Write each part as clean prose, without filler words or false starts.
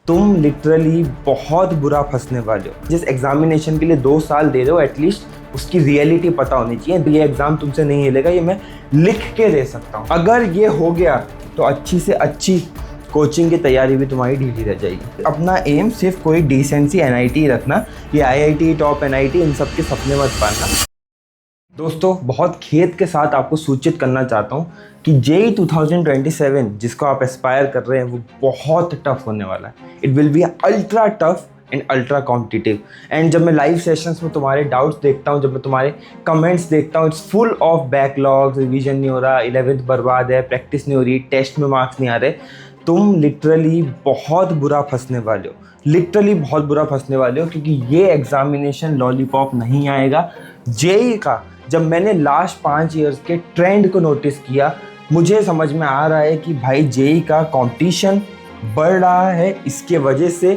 तुम लिटरली बहुत बुरा फंसने वाले हो। जिस एग्जामिनेशन के लिए 2 साल दे रहे हो एटलीस्ट उसकी रियलिटी पता होनी चाहिए। ये एग्जाम तुमसे नहीं हिलेगा, ये मैं लिख के दे सकता हूँ। अगर ये हो गया तो अच्छी से अच्छी कोचिंग की तैयारी भी तुम्हारी ढीली रह जाएगी। अपना एम सिर्फ कोई डिसेंसी एनआईटी रखना, ये आईआईटी टॉप एनआईटी इन सब के सपने मत पालना। दोस्तों, बहुत खेद के साथ आपको सूचित करना चाहता हूँ कि जेई 2027 जिसको आप एस्पायर कर रहे हैं वो बहुत टफ होने वाला है। It will be ultra tough and ultra competitive. And जब मैं लाइव सेशंस में तुम्हारे डाउट्स देखता हूँ, जब मैं तुम्हारे कमेंट्स देखता हूँ, it's full of backlogs, revision नहीं हो रहा, 11th बर्बाद है, प्रैक्टिस नहीं हो रही, टेस्ट में मार्क्स नहीं आ रहे। तुम लिटरली बहुत बुरा फंसने वाले हो, लिटरली बहुत बुरा फंसने वाले हो, क्योंकि ये एग्जामिनेशन लॉलीपॉप नहीं आएगा। जेई का जब मैंने लास्ट 5 इयर्स के ट्रेंड को नोटिस किया, मुझे समझ में आ रहा है कि भाई जेई का कंपटीशन बढ़ रहा है। इसके वजह से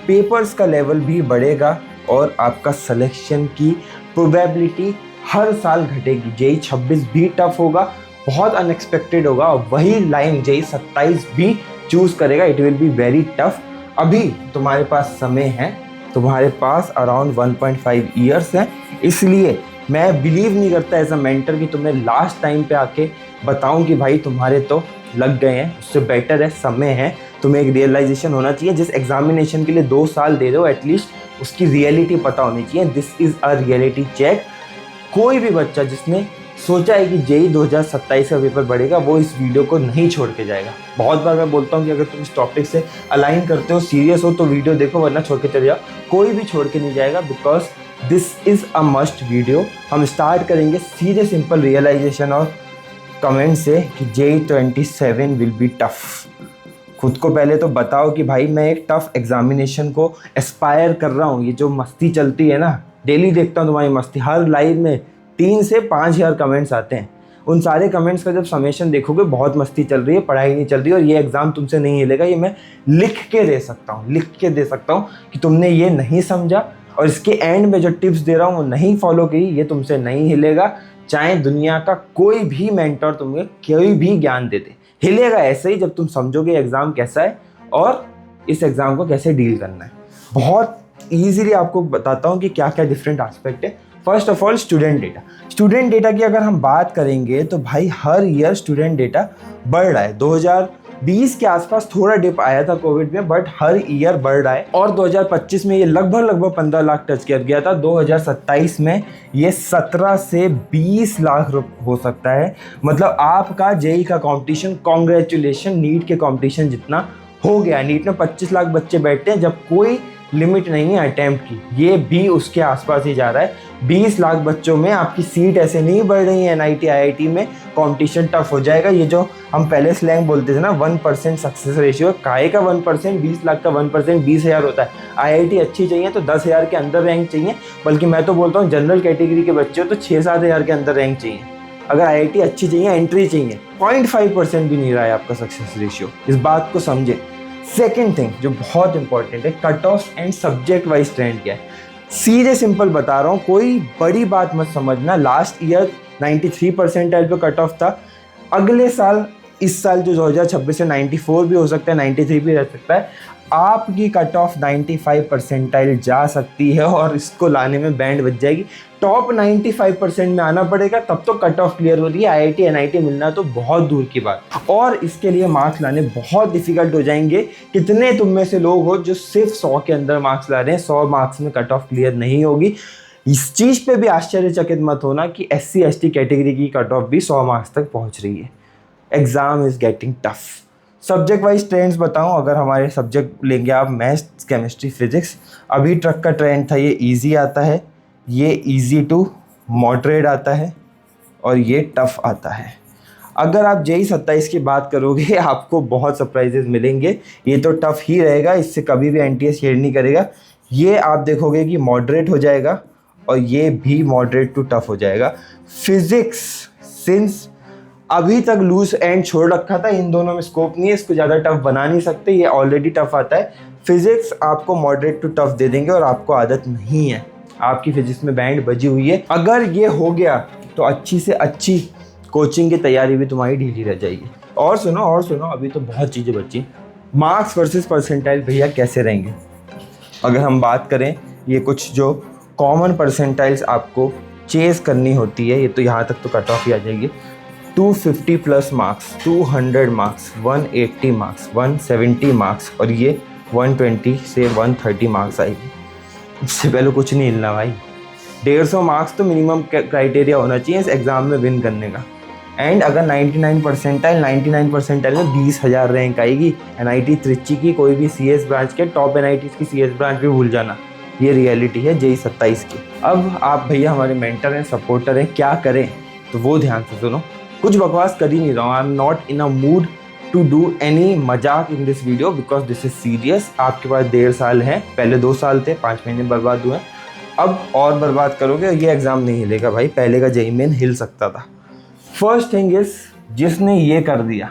पेपर्स का लेवल भी बढ़ेगा और आपका सिलेक्शन की प्रोबेबिलिटी हर साल घटेगी। जेई 26 भी टफ होगा, बहुत अनएक्सपेक्टेड होगा, और वही लाइन जेई 27 भी चूज करेगा। It will be very tough. अभी तुम्हारे पास समय है, तुम्हारे पास अराउंड 1.5 ईयर्स है। इसलिए मैं बिलीव नहीं करता एज अ मेंटर कि तुम्हें लास्ट टाइम पे आके बताऊं कि भाई तुम्हारे तो लग गए हैं। उससे बेटर है, समय है, तुम्हें एक रियलाइजेशन होना चाहिए। जिस एग्जामिनेशन के लिए 2 साल दे रहे हो एटलीस्ट उसकी रियलिटी पता होनी चाहिए। This is a reality check. कोई भी बच्चा जिसने सोचा है कि जेई 2027 का पेपर बढ़ेगा वो इस वीडियो को नहीं छोड़ के जाएगा। बहुत बार मैं बोलता हूँ कि अगर तुम इस टॉपिक से अलाइन करते हो, सीरियस हो, तो वीडियो देखो, वरना छोड़ के चले जाओ। कोई भी छोड़ के नहीं जाएगा, because this is a must video. हम स्टार्ट करेंगे सीधे सिंपल रियलाइजेशन और कमेंट से कि जेई 27 विल बी टफ। खुद को पहले तो बताओ कि भाई मैं एक टफ एग्जामिनेशन को एस्पायर कर रहा हूँ। ये जो मस्ती चलती है ना, डेली देखता हूँ तुम्हारी मस्ती, हर लाइव में 3 से 5 हज़ार कमेंट्स आते हैं। उन सारे कमेंट्स का जब समेशन देखोगे बहुत मस्ती चल रही है, पढ़ाई नहीं चल रही है, और ये एग्ज़ाम तुमसे नहीं हिलेगा। ये मैं लिख के दे सकता हूँ, लिख के दे सकता हूँ कि तुमने ये नहीं समझा और इसके एंड में जो टिप्स दे रहा हूँ वो नहीं फॉलो की, ये तुमसे नहीं हिलेगा। चाहे दुनिया का कोई भी मेंटर तुम्हें कोई भी ज्ञान दे दे, हिलेगा ऐसे ही जब तुम समझोगे एग्ज़ाम कैसा है और इस एग्ज़ाम को कैसे डील करना है। बहुत ईजीली आपको बताता हूँ कि क्या क्या डिफरेंट एस्पेक्ट है। First of all, student data. Student data की अगर हम बात करेंगे तो भाई हर ईयर स्टूडेंट डेटा बढ़ रहा है। 2020 के आसपास थोड़ा डिप आया था कोविड में, बट हर ईयर बढ़ रहा है। और 2025 में ये लगभग 15 लाख टच कर गया था। 2027 में ये 17 से 20 लाख हो सकता है। मतलब आपका जेई का कंपटीशन, कॉन्ग्रेचुलेशन, नीट के कंपटीशन जितना हो गया। नीट में 25 लाख बच्चे बैठते हैं, जब कोई लिमिट नहीं है अटेम्प्ट की, ये भी उसके आसपास ही जा रहा है। 20 लाख बच्चों में आपकी सीट ऐसे नहीं बढ़ रही है एनआईटी आईआईटी में, कंपटीशन टफ हो जाएगा। ये जो हम पहले स्लैंग बोलते थे ना, 1% सक्सेस रेशियो, काहे का 1%, 20 लाख का 1% 20,000 होता है। आईआईटी अच्छी चाहिए तो 10,000 के अंदर रैंक चाहिए, बल्कि मैं तो बोलता हूँ जनरल कैटेगरी के बच्चे हो तो 6-7 हज़ार के अंदर रैंक चाहिए। अगर आईआईटी अच्छी चाहिए, एंट्री चाहिए, 0.5% भी नहीं रहा है आपका सक्सेस रेशियो। इस बात को समझे। सेकेंड थिंग जो बहुत इंपॉर्टेंट है, cut off and subject wise trend क्या है। सीधे सिंपल बता रहा हूँ, कोई बड़ी बात मत समझना। लास्ट ईयर 93 परसेंटाइल पे कट ऑफ था। अगले साल, इस साल जो 2026 में 94 भी हो सकता है, 93 भी रह सकता है। आपकी कट ऑफ 95 परसेंटाइल जा सकती है और इसको लाने में बैंड बच जाएगी। टॉप 95% में आना पड़ेगा, तब तो कट ऑफ क्लियर हो रही है। आईआईटी एनआईटी मिलना तो बहुत दूर की बात, और इसके लिए मार्क्स लाने बहुत डिफिकल्ट हो जाएंगे। कितने तुम में से लोग हो जो सिर्फ 100 के अंदर मार्क्स ला रहे हैं, 100 मार्क्स में कट ऑफ क्लियर नहीं होगी। इस चीज़ पे भी आश्चर्यचकित मत होना कि SC ST कैटेगरी की कट ऑफ भी 100 मार्क्स तक पहुँच रही है। Exam is getting tough. Subject wise trends बताऊं, अगर हमारे सब्जेक्ट लेंगे आप, मैथ्स, केमिस्ट्री, फिजिक्स, अभी ट्रक का ट्रेंड था, ये इजी आता है, ये इजी टू मॉडरेट आता है, और ये टफ आता है। अगर आप जेई 27 की बात करोगे आपको बहुत सरप्राइजेस मिलेंगे। ये तो टफ ही रहेगा, इससे कभी भी एनटीए शेयर नहीं करेगा। ये आप देखोगे कि मॉडरेट हो जाएगा, और ये भी मॉडरेट टू टफ हो जाएगा। फिजिक्स, सिंस अभी तक लूज एंड छोड़ रखा था, इन दोनों में स्कोप नहीं है, इसको ज़्यादा टफ बना नहीं सकते, ये ऑलरेडी टफ आता है। फिजिक्स आपको मॉडरेट टू टफ दे देंगे, और आपको आदत नहीं है, आपकी फिजिक्स में बैंड बजी हुई है। अगर ये हो गया तो अच्छी से अच्छी कोचिंग की तैयारी भी तुम्हारी ढीली रह जाएगी। और सुनो, अभी तो बहुत चीज़ें बची। मार्क्स वर्सेस परसेंटाइल भैया कैसे रहेंगे? अगर हम बात करें, ये कुछ जो कॉमन परसेंटाइल्स आपको चेस करनी होती है, ये तो यहाँ तक तो कट ऑफ ही आ जाएगी। 250 plus marks, 200 marks, 180 marks, 170 marks और ये 120 से 130 मार्क्स आएगी। इससे पहले कुछ नहीं हिलना भाई। 150 मार्क्स तो मिनिमम क्राइटेरिया होना चाहिए इस एग्ज़ाम में विन करने का। एंड अगर 99 परसेंटाइल में 20,000 रैंक आएगी। NIT त्रिची की कोई भी CS ब्रांच के टॉप NITs की CS ब्रांच भी भूल जाना, ये रियलिटी है JEE 27 की। अब आप भैया हमारे मेंटर हैं, सपोर्टर हैं, क्या करें तो वो ध्यान से सुनो। कुछ बकवास कर ही नहीं रहा हूँ। I am not in a mood to do any मजाक in this video because this is serious. आपके पास 1.5 साल है, पहले 2 साल थे, 5 महीने बर्बाद हुए, अब और बर्बाद करोगे, ये एग्ज़ाम नहीं हिलेगा भाई। पहले का JEE मेन हिल सकता था। फर्स्ट थिंग इज, जिसने ये कर दिया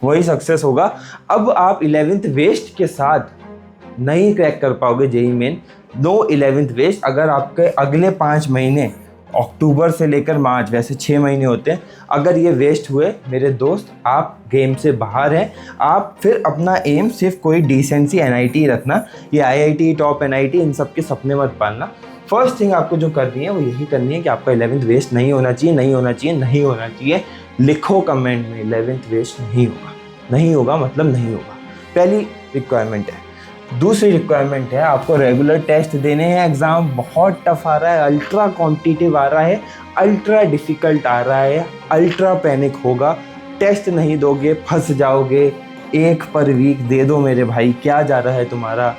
वही सक्सेस होगा। अब आप 11th वेस्ट के साथ नहीं क्रैक कर पाओगे JEE main. No 11th waste. अगर आपके अगले 5 महीने अक्टूबर से लेकर मार्च, वैसे 6 महीने होते हैं, अगर ये वेस्ट हुए मेरे दोस्त, आप गेम से बाहर हैं। आप फिर अपना एम सिर्फ कोई डिसेंसी NIT रखना। ये IIT टॉप NIT इन सब के सपने मत पालना। फर्स्ट थिंग आपको जो करनी है वो यही करनी है कि आपका 11th वेस्ट नहीं होना चाहिए, नहीं होना चाहिए, नहीं होना चाहिए। लिखो कमेंट में 11th वेस्ट नहीं होगा। नहीं होगा मतलब नहीं होगा, पहली रिक्वायरमेंट है। दूसरी रिक्वायरमेंट है, आपको रेगुलर टेस्ट देने हैं। एग्ज़ाम बहुत टफ आ रहा है, अल्ट्रा कॉम्पिटिटिव आ रहा है, अल्ट्रा डिफ़िकल्ट आ रहा है, अल्ट्रा पैनिक होगा। टेस्ट नहीं दोगे फंस जाओगे। 1 पर वीक दे दो मेरे भाई, क्या जा रहा है तुम्हारा?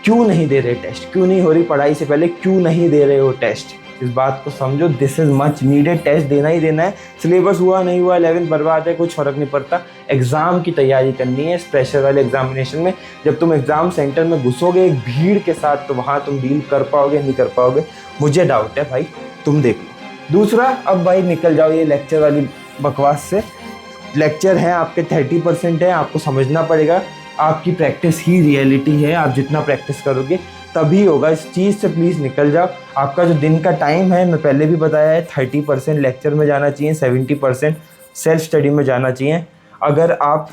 क्यों नहीं दे रहे टेस्ट? क्यों नहीं हो रही पढ़ाई से पहले? क्यों नहीं दे रहे हो टेस्ट? इस बात को समझो। This is much needed. Test देना ही देना है। सिलेबस हुआ नहीं हुआ, 11th बर्बाद है, कुछ फ़र्क नहीं पड़ता। एग्ज़ाम की तैयारी करनी है। इस प्रेशर वाले एग्जामिनेशन में जब तुम एग्ज़ाम सेंटर में घुसोगे एक भीड़ के साथ, तो वहाँ तुम डील कर पाओगे नहीं कर पाओगे, मुझे डाउट है भाई, तुम देख लो। दूसरा, अब भाई निकल जाओ ये लेक्चर वाली बकवास से। लेक्चर हैं आपके 30% है, आपको समझना पड़ेगा। आपकी प्रैक्टिस ही रियलिटी है। आप जितना प्रैक्टिस करोगे तभी होगा। इस चीज़ से प्लीज़ निकल जाओ। आपका जो दिन का टाइम है, मैं पहले भी बताया है, 30% लेक्चर में जाना चाहिए, 70% सेल्फ स्टडी में जाना चाहिए। अगर आप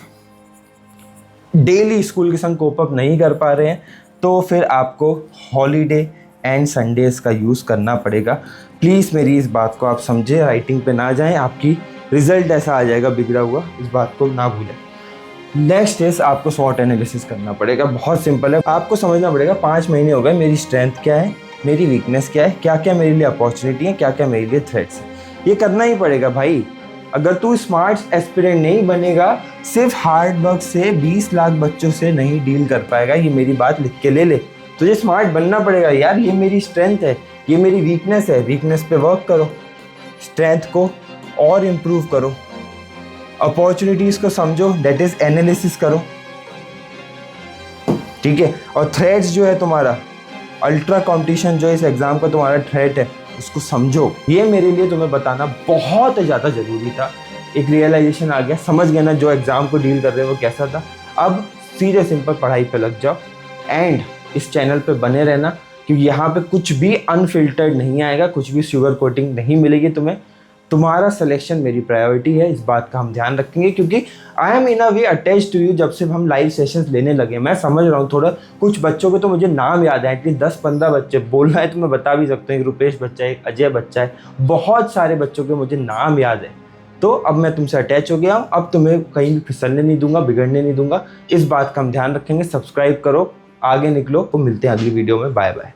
डेली स्कूल के संग कोप अप नहीं कर पा रहे हैं तो फिर आपको हॉलीडे एंड संडेज़ का यूज़ करना पड़ेगा। प्लीज़ मेरी इस बात को आप समझें, राइटिंग पे ना जाएं, आपकी रिज़ल्ट ऐसा आ जाएगा बिगड़ा हुआ, इस बात को ना भूलें। नेक्स्ट इज, आपको SWOT एनालिसिस करना पड़ेगा। बहुत सिंपल है, आपको समझना पड़ेगा 5 महीने हो गए, मेरी स्ट्रेंथ क्या है, मेरी वीकनेस क्या है, क्या क्या मेरे लिए अपॉर्चुनिटी है, क्या क्या मेरे लिए थ्रेट्स है। ये करना ही पड़ेगा भाई। अगर तू स्मार्ट एस्पिरेंट नहीं बनेगा, सिर्फ हार्ड वर्क से 20 लाख बच्चों से नहीं डील कर पाएगा। ये मेरी बात लिख के ले ले। तुझे स्मार्ट बनना पड़ेगा यार। ये मेरी स्ट्रेंथ है, ये मेरी वीकनेस है, वीकनेस पे वर्क करो, स्ट्रेंथ को और इम्प्रूव करो, अपॉर्चुनिटीज़ को समझो, डेट इज़ एनालिसिस करो, ठीक है। और थ्रेट्स जो है तुम्हारा, अल्ट्रा कंपटीशन जो इस एग्ज़ाम का तुम्हारा थ्रेट है, उसको समझो। ये मेरे लिए तुम्हें बताना बहुत ज़्यादा ज़रूरी था। एक रियलाइजेशन आ गया, समझ गया ना जो एग्ज़ाम को डील कर रहे हो वो कैसा था। अब सीधे सिंपल पढ़ाई पे लग जाओ एंड इस चैनल पे बने रहना, क्योंकि यहाँ पे कुछ भी अनफिल्टर्ड नहीं आएगा, कुछ भी शुगर कोटिंग नहीं मिलेगी तुम्हें। तुम्हारा सिलेक्शन मेरी प्रायोरिटी है, इस बात का हम ध्यान रखेंगे, क्योंकि I am in a way attach to you. जब से हम लाइव सेशंस लेने लगे, मैं समझ रहा हूँ थोड़ा। कुछ बच्चों के तो मुझे नाम याद है, एटलीस्ट 10-15 बच्चे, बोलना है तो मैं बता भी सकता हूँ। एक रुपेश बच्चा है, एक अजय बच्चा है, बहुत सारे बच्चों के मुझे नाम याद है। तो अब मैं तुमसे अटैच हो गया हूँ, अब तुम्हें कहीं भी फिसलने नहीं दूंगा, बिगड़ने नहीं दूंगा। इस बात का हम ध्यान रखेंगे। सब्सक्राइब करो, आगे निकलो। तो मिलते हैं अगली वीडियो में। Bye bye.